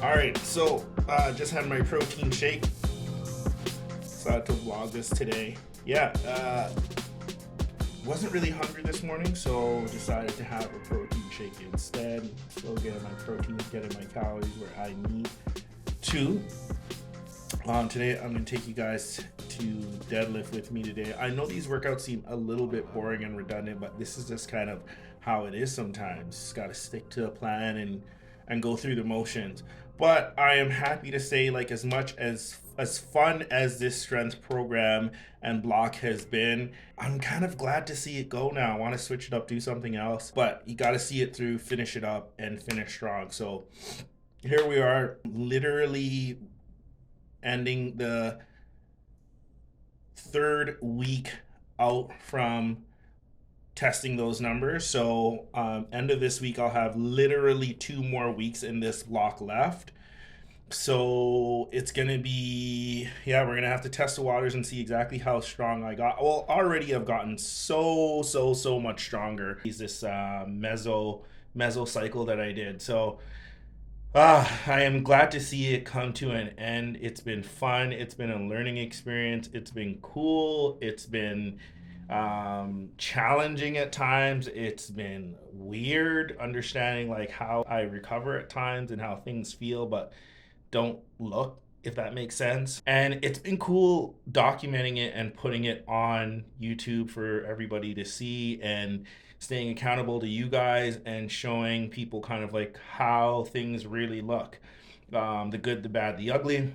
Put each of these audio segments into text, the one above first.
Alright, so just had my protein shake. Decided to vlog this today. Wasn't really hungry this morning, so decided to have a protein shake instead. Still getting my protein, getting my calories where I need to. Today I'm going to take you guys to deadlift with me today. I know these workouts seem a little bit boring and redundant, but this is just kind of how it is sometimes. Just got to stick to a plan and go through the motions. But I am happy to say, like, as much as fun as this strength program and block has been, I'm kind of glad to see it go now. I want to switch it up, do something else, but you got to see it through, finish it up, and finish strong. So here we are, literally ending the third week out from testing those numbers. So end of this week, I'll have literally 2 more weeks in this block left. So it's gonna be, we're gonna have to test the waters and see exactly how strong I got. Well, already I've gotten so much stronger. Is this meso cycle that I did. So I am glad to see it come to an end. It's been fun. It's been a learning experience. It's been cool. It's been challenging at times. It's been weird understanding like how I recover at times and how things feel but don't look, if that makes sense. And it's been cool documenting it and putting it on YouTube for everybody to see and staying accountable to you guys and showing people kind of like how things really look, the good, the bad, the ugly.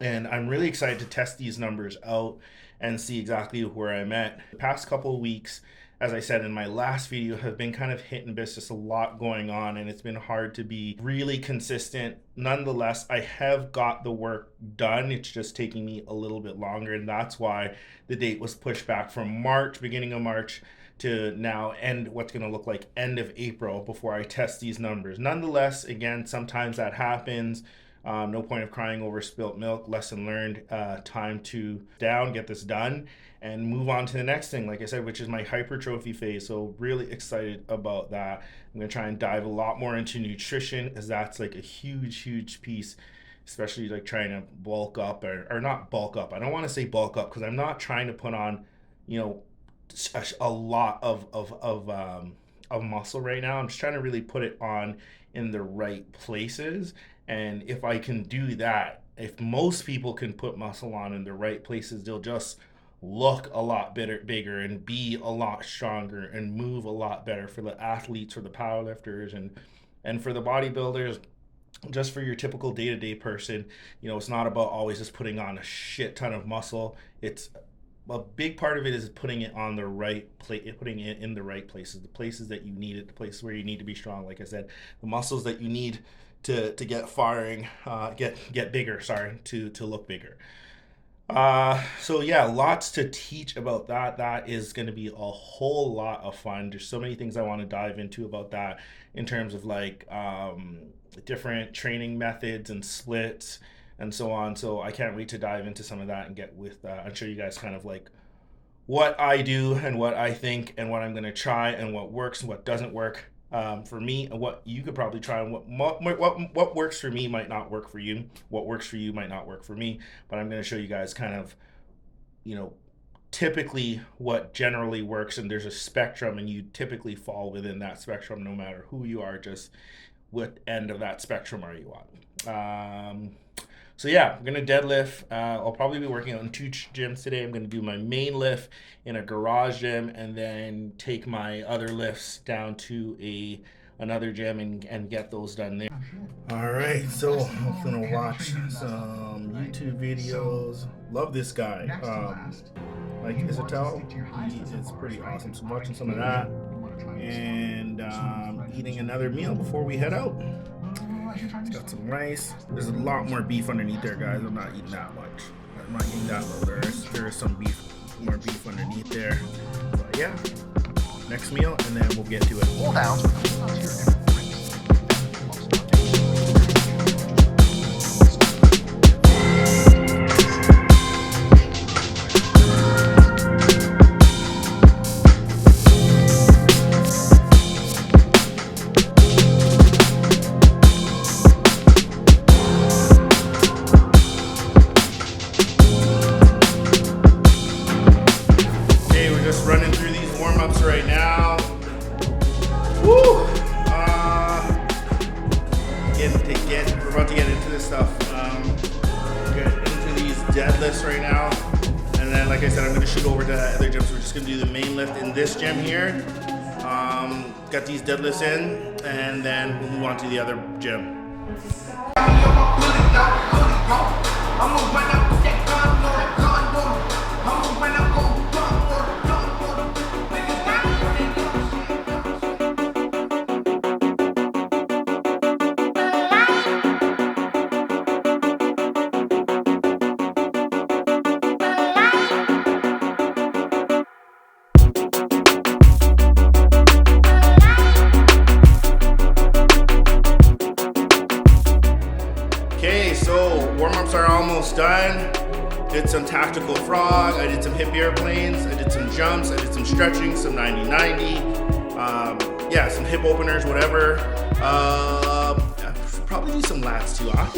And I'm really excited to test these numbers out and see exactly where I'm at. The past couple of weeks, as I said in my last video, have been kind of hit and miss, just a lot going on, and it's been hard to be really consistent. Nonetheless, I have got the work done. It's just taking me a little bit longer, and that's why the date was pushed back from March, beginning of March, to now end what's going to look like end of April before I test these numbers. Nonetheless, again, sometimes that happens. No point of crying over spilt milk. Lesson learned. Time to get this done and move on to the next thing, like I said, which is my hypertrophy phase. So really excited about that. I'm gonna try and dive a lot more into nutrition, as that's like a huge piece, especially like trying to bulk up or not bulk up. I don't want to say bulk up because I'm not trying to put on, a lot of muscle right now. I'm just trying to really put it on in the right places. And if I can do that, if most people can put muscle on in the right places, they'll just look a lot bigger and be a lot stronger and move a lot better for the athletes, for the powerlifters, and for the bodybuilders. Just for your typical day-to-day person, it's not about always just putting on a shit ton of muscle. It's a big part of it is putting it on the right place, putting it in the right places, the places that you need it, the places where you need to be strong. Like I said, the muscles that you need to get firing, get bigger, to look bigger. So yeah, lots to teach about that. That is going to be a whole lot of fun. There's so many things I want to dive into about that in terms of like different training methods and splits and so on. So I can't wait to dive into some of that and get with and show you guys kind of like what I do and what I think and what I'm going to try and what works and what doesn't work for me, and what you could probably try, and what works for me might not work for you. What works for you might not work for me. But I'm going to show you guys kind of, typically what generally works, and there's a spectrum, and you typically fall within that spectrum no matter who you are. Just what end of that spectrum are you on? So yeah, I'm gonna deadlift. I'll probably be working out in 2 gyms today. I'm gonna do my main lift in a garage gym, and then take my other lifts down to another gym and get those done there. All right, so I'm gonna watch some YouTube videos. Love this guy. Like Isatel, he is pretty awesome. So watching some of that and eating another meal before we head out. It's got some rice. There's a lot more beef underneath there, guys. I'm not eating that much. I'm not eating that low. There is some more beef underneath there. But yeah, next meal, and then we'll get to it. Hold down. Running through these warm-ups right now. Woo! We're about to get into this stuff. Get into these deadlifts right now, and then, like I said, I'm going to shoot over to the other gym. So we're just going to do the main lift in this gym here. Got these deadlifts in, and then we'll move on to the other gym. Okay, so warm-ups are almost done. Did some tactical frog, I did some hip airplanes, I did some jumps, I did some stretching, some 90-90. Yeah, some hip openers, whatever. Probably do some lats too, huh?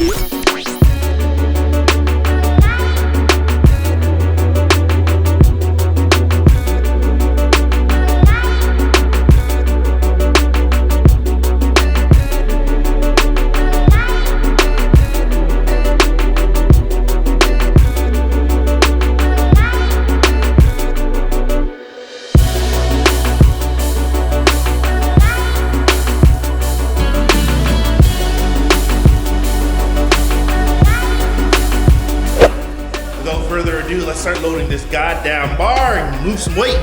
Without further ado, let's start loading this goddamn bar and move some weight.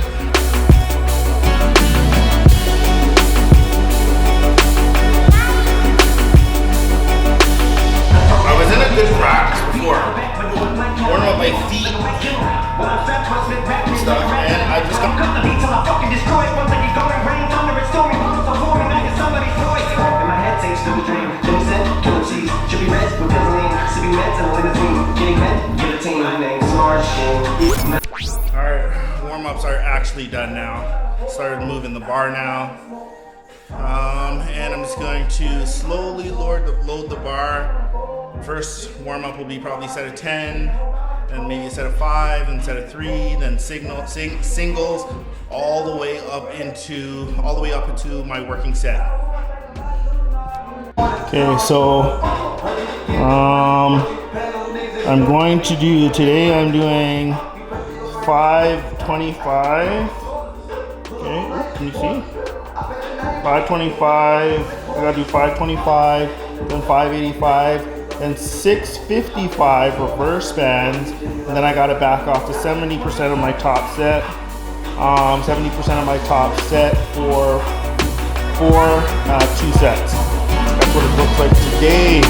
I was in a good practice before, warming up my feet and stuff, and I just got Alright, warm-ups are actually done now. Started moving the bar now. And I'm just going to slowly load the bar. First warm-up will be probably set of 10, then maybe a set of 5, then set of 3, then singles, all the way up into my working set. Okay, so I'm going to do, today I'm doing 525. Okay, can you see? 525, I gotta do 525, then 585, then 655 reverse bands, and then I gotta back off to 70% of my top set. 70% of my top set for 2 sets. That's what it looks like today.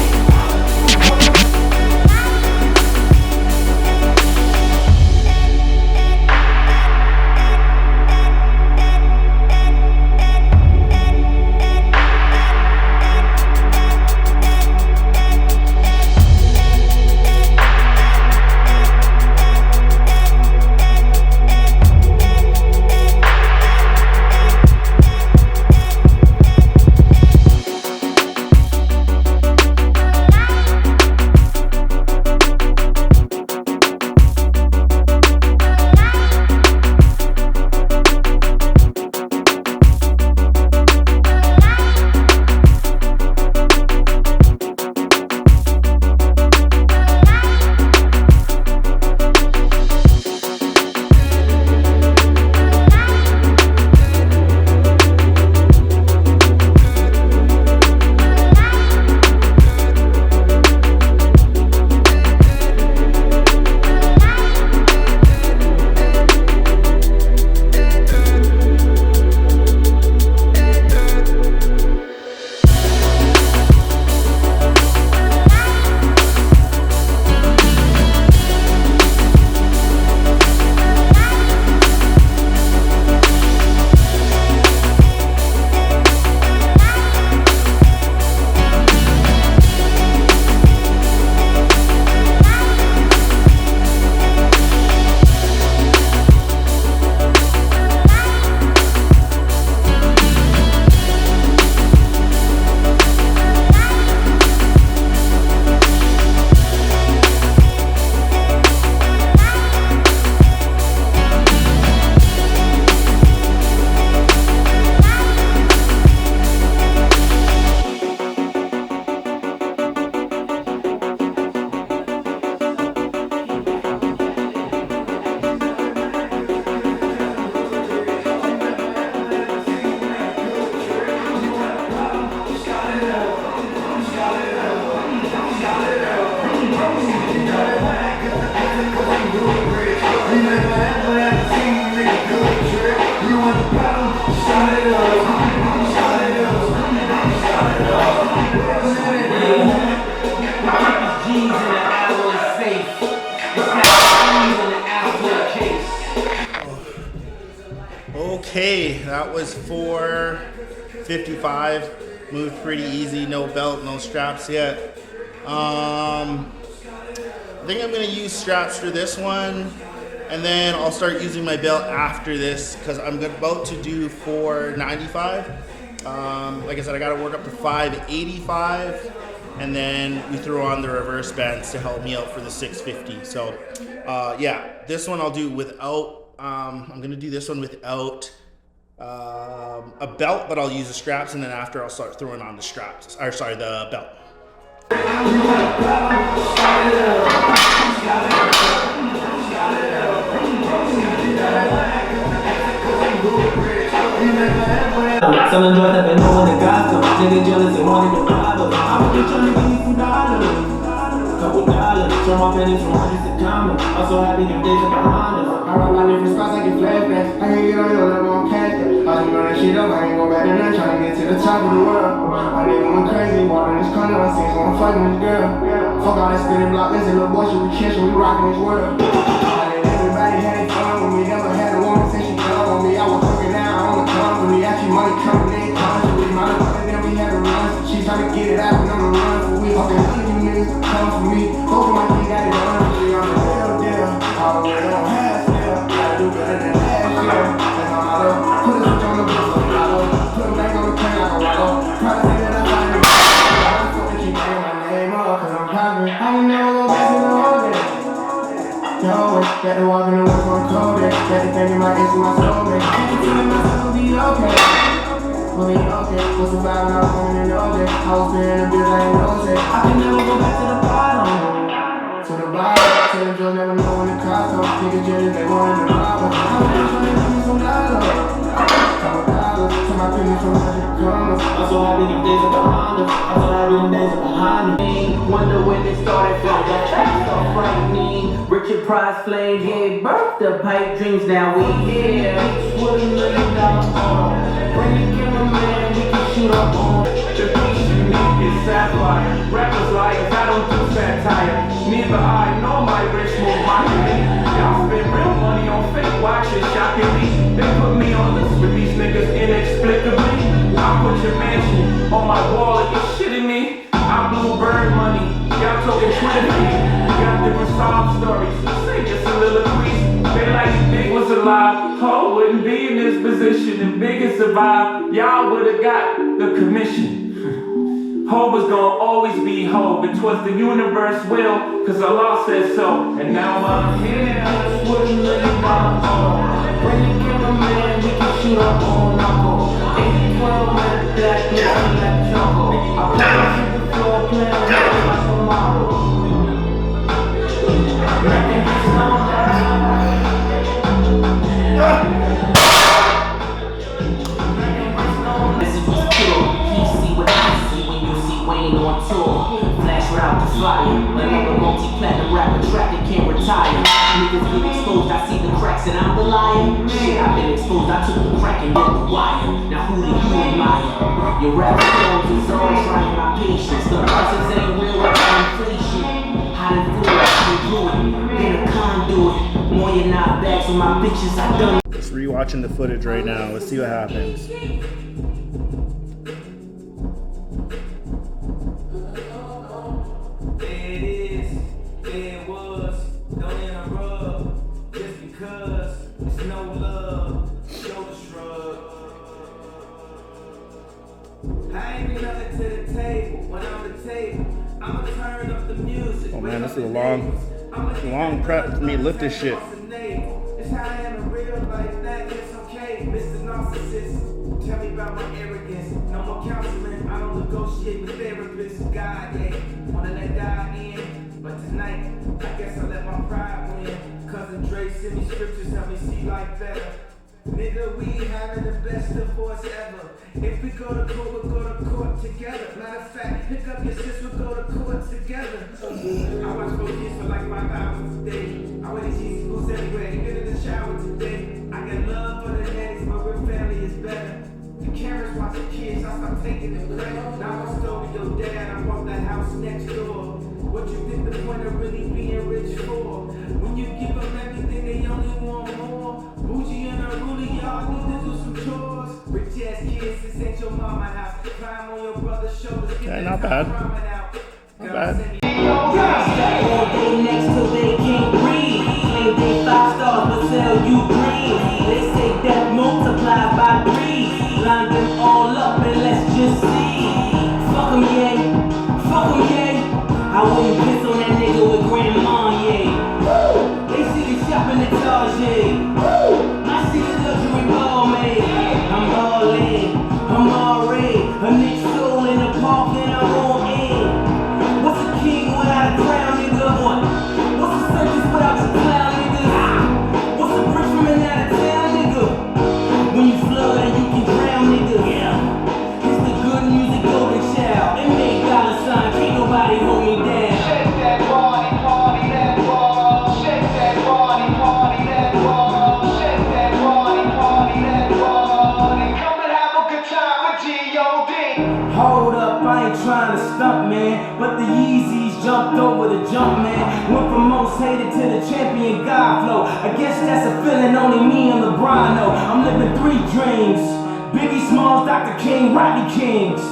Okay, that was 455. Moved pretty easy, no belt, no straps yet. I think I'm gonna use straps for this one, and then I'll start using my belt after this because I'm about to do 495. Like I said, I gotta work up to 585, and then we throw on the reverse bands to help me out for the 650. So yeah, this one I'll do without, I'm gonna do this one without a belt, but I'll use the straps, and then after I'll start throwing on the straps, or sorry, the belt. Some enjoy that they know when they got them. Nigga jealous and wanted the problem. I'm just trying to give you some dollars. Couple dollars. Turn my pennies from hundreds to commas. Also happy them days are behind us. I run my different spots, I get flashbacks. I can get on your level on cash that. I can run that shit up, I ain't go back to none. Trying to get to the top of the world. My nigga went crazy, walked in this corner, I seen someone fucking this girl. Fuck all that spinning block, listen, little boy, should we catch when we rockin' this world. Everybody had fun with me, never had a woman since she done with me. I was working out on the company, actually money coming in constantly. My little brother, then we had to run, so she trying to get it out, and I'm gonna run for we. Okay, none of you niggas come for me. Both of my kids got it done for me. I'm the real deal, all the way on half still. Gotta do better than last year. That's my motto. Put a switch on the bus like Lotto. Put them back on the train like a Rollo. Try to say that I find it. I'm so that she bring my name up, cause I'm poppin'. I can never go back to the old days. Yo, got to walk in the work on code. Got to think in my ears and my soul. Got to tell myself will be okay. We'll be okay. Was surviving, I was going in all day. I was paying the bills, I ain't no say. I can never go back to the bottom. To the bottom. Tell the Joe never know when the cops come. Niggas jealous, they wanted to rob us. I'm just trying to give me some dollars. Couple dollars. Turn my pennies from hundred to commas. I'm so happy them days are behind us. I'm so happy them days are behind me. Wonder when it started from that track so frightening. Richard Price flame gave birth to pipe dreams. Now we here with $1 million on. Bring the cameraman, we can shoot up on. The piece you need is sapphire. Rappers liars, I don't do satire. Neither I nor my rich move my money. Y'all spend real money on fake watches, shockingly. They put me on lists with these niggas inexplicably. I put your mansion on my wall, are you shitting me? I blew bird money, y'all talking Twitter feed. Got different sob stories, say your soliloquies. They like if Big was alive, Ho wouldn't be in this position. If Big had survived, y'all would've got the commission. Ho was gonna always be Ho, but 'twas the universe will, cause Allah said so. And now I'm here with $1 million on. Bring the cameraman, we can shoot up on knuckle. 812 with a black man, that jungle. I play the floor plan like a model. Message was pure. You see what I see when you see Wayne on tour. Flash route to flyer. Another multi-platinum rapper track that can't retire. Niggas get exposed, I see the cracks and I'm the liar. Shit, I've been exposed, I took the crack and hit the wire. Now who do you admire? Your rap flows is all trying my patience. The prices ain't real without inflation. How to do it, how to do it. In a conduit. More than not bags with my bitches, I done. Just rewatching the footage right now. Let's see what happens. Oh man, this is a long prep for me to lift this shit. It's how I am in real life, that it's okay. Mr. Narcissist, tell me about my arrogance. No more counseling, I don't negotiate with therapists. God, yeah, wanna let God in. But tonight, I guess I let my pride win. Cousin Dre send me scriptures, help me see life better. Nigga, we having the best divorce ever. If we go to court, we'll go to court together. Matter of fact, pick up your sis, we'll go to court together. I watch kids for like 5 hours a day. I wear these Yeezy boots everywhere, even in the shower today. I got love for the headaches, but real family is better. The cameras watch the kids, I start taking the credit. Now I'm still with your dad, I bought the house next door. What you think the point of really being rich for? When you give them everything, they only want more. Bougie and unruly, y'all need to do some Okay, not bad. Not bad. All day next till they can't breathe. Claim they 5 stars but sell you green. They say that multiplied by 3. Line them all up and let's just see. Fuck 'em, yeah. Fuck 'em, yeah. I wouldn't piss on that nigga with grandma, yeah. Woo! They see the shopping at Target. Woo! I see the luxury ball made. I'm ballin', I'm already a Nick soul in the park and I'm on in. What's a king without a crown, nigga? What? What's a circus without your clown, nigga? What's a brick from an out of town, nigga? When you flood and you can drown, nigga. Yeah. It's the good music golden child. It made $sign, can't nobody hold me down. Shake that body, party that ball. Shake that body, party that ball. Shake that body, party that ball. And come and have a good time with G.O.D. Hold up, I ain't trying to stump, man. But the Yeezys jumped over the jump, man. Went from most hated to the champion God flow. I guess that's a feeling only me and LeBron know. I'm living 3 dreams. Biggie Smalls, Dr. King, Rodney Kings.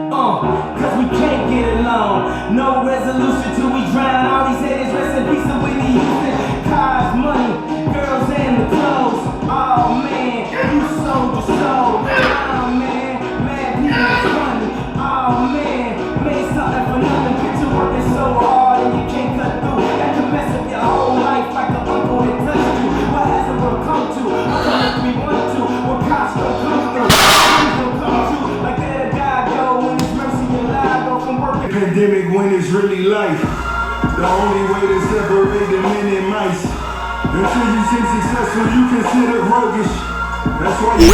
Cause we can't get along. No resolution till we drown. All these haters, rest in peace of Whitney Houston. Cars, money, girls, and the clothes. Oh man, you sold your soul. Oh man, mad people is funny. Oh man, made something for nothing. Picture working so hard and you can't cut through. That can mess up your whole life like an uncle that touched you. What has the world come to? I'm coming 312. What cops don't come through? Things don't come true. Like that a God go when it's mercy and lie go from working. Pandemic when it's really life. The only way to separate the men and mice. Until you seem successful, you consider roguish. That's why you.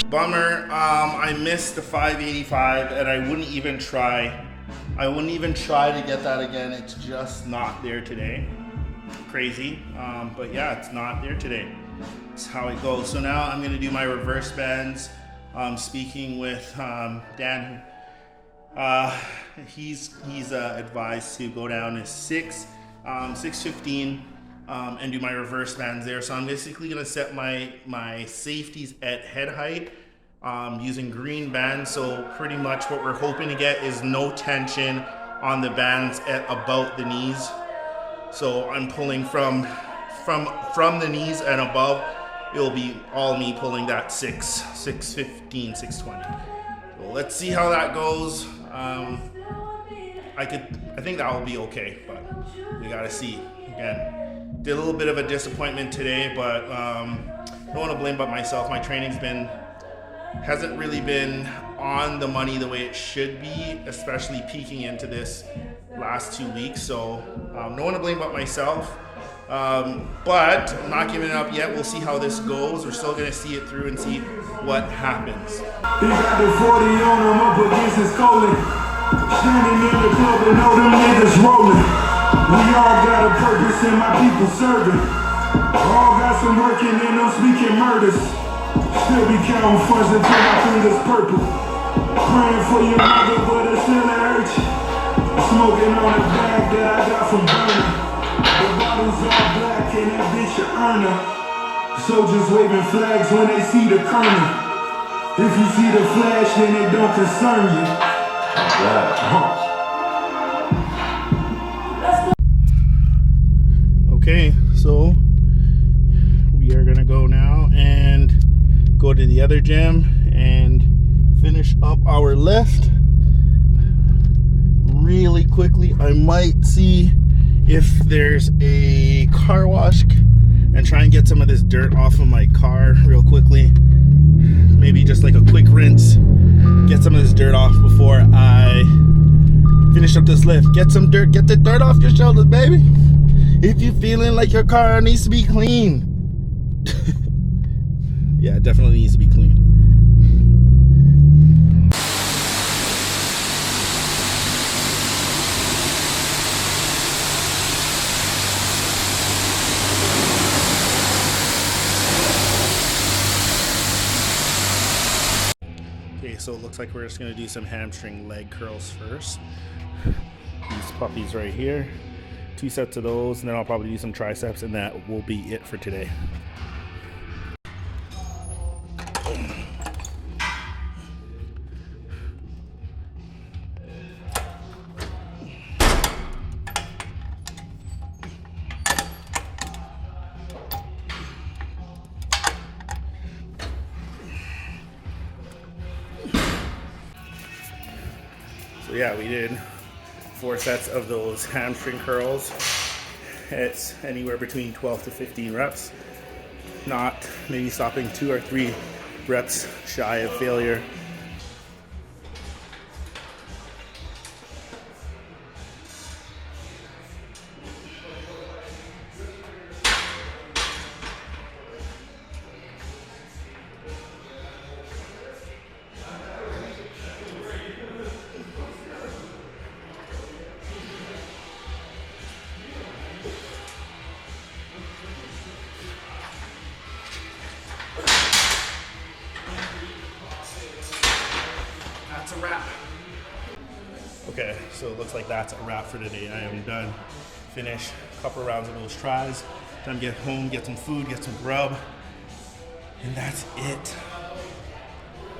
Bummer. I missed the 585 and I wouldn't even try to get that again. It's just not there today. Crazy. But yeah, it's not there today. That's how it goes. So now I'm gonna do my reverse bends. Speaking with Dan, he's advised to go down to 615 and do my reverse bends there. So I'm basically gonna set my safeties at head height using green bands. So pretty much what we're hoping to get is no tension on the bands at about the knees. So I'm pulling from the knees and above. It'll be all me pulling that 615, 620. So let's see how that goes. I think that will be okay, but we gotta see. Again, did a little bit of a disappointment today, but don't want to blame but myself. My training's hasn't really been on the money the way it should be, especially peeking into this last 2 weeks. So no one to blame but myself. But I'm not giving up yet. We'll see how this goes. We're still gonna see it through and see what happens. He got the 40 on him up against his colon. Standing in the club and know them niggas rolling. We all got a purpose and my people serving. All got some working and no speaking murders. Still be counting funds until my fingers purple. Praying for your mother, but it's still an urge. Smoking on a bag that I got from burning. The bottles all black and that bitch a earner. Soldiers waving flags when they see the colonel. If you see the flash, then it don't concern you. Okay, so we are gonna go now and go to the other gym and finish up our lift really quickly. I might see if there's a car wash and try and get some of this dirt off of my car real quickly. Maybe just like a quick rinse, get some of this dirt off before I finish up this lift. Get some dirt, get the dirt off your shoulders, baby. If you're feeling like your car needs to be clean. Yeah, it definitely needs to be cleaned. Okay, so it looks like we're just gonna do some hamstring leg curls first. These puppies right here. 2 sets of those, and then I'll probably do some triceps, and that will be it for today. yeah, we did 4 sets of those hamstring curls. It's anywhere between 12 to 15 reps, not maybe stopping 2 or 3 reps shy of failure. That's a wrap. Okay, so it looks like that's a wrap for today. I am done. Finish a couple rounds of those tries. Time to get home, get some food, get some grub. And that's it.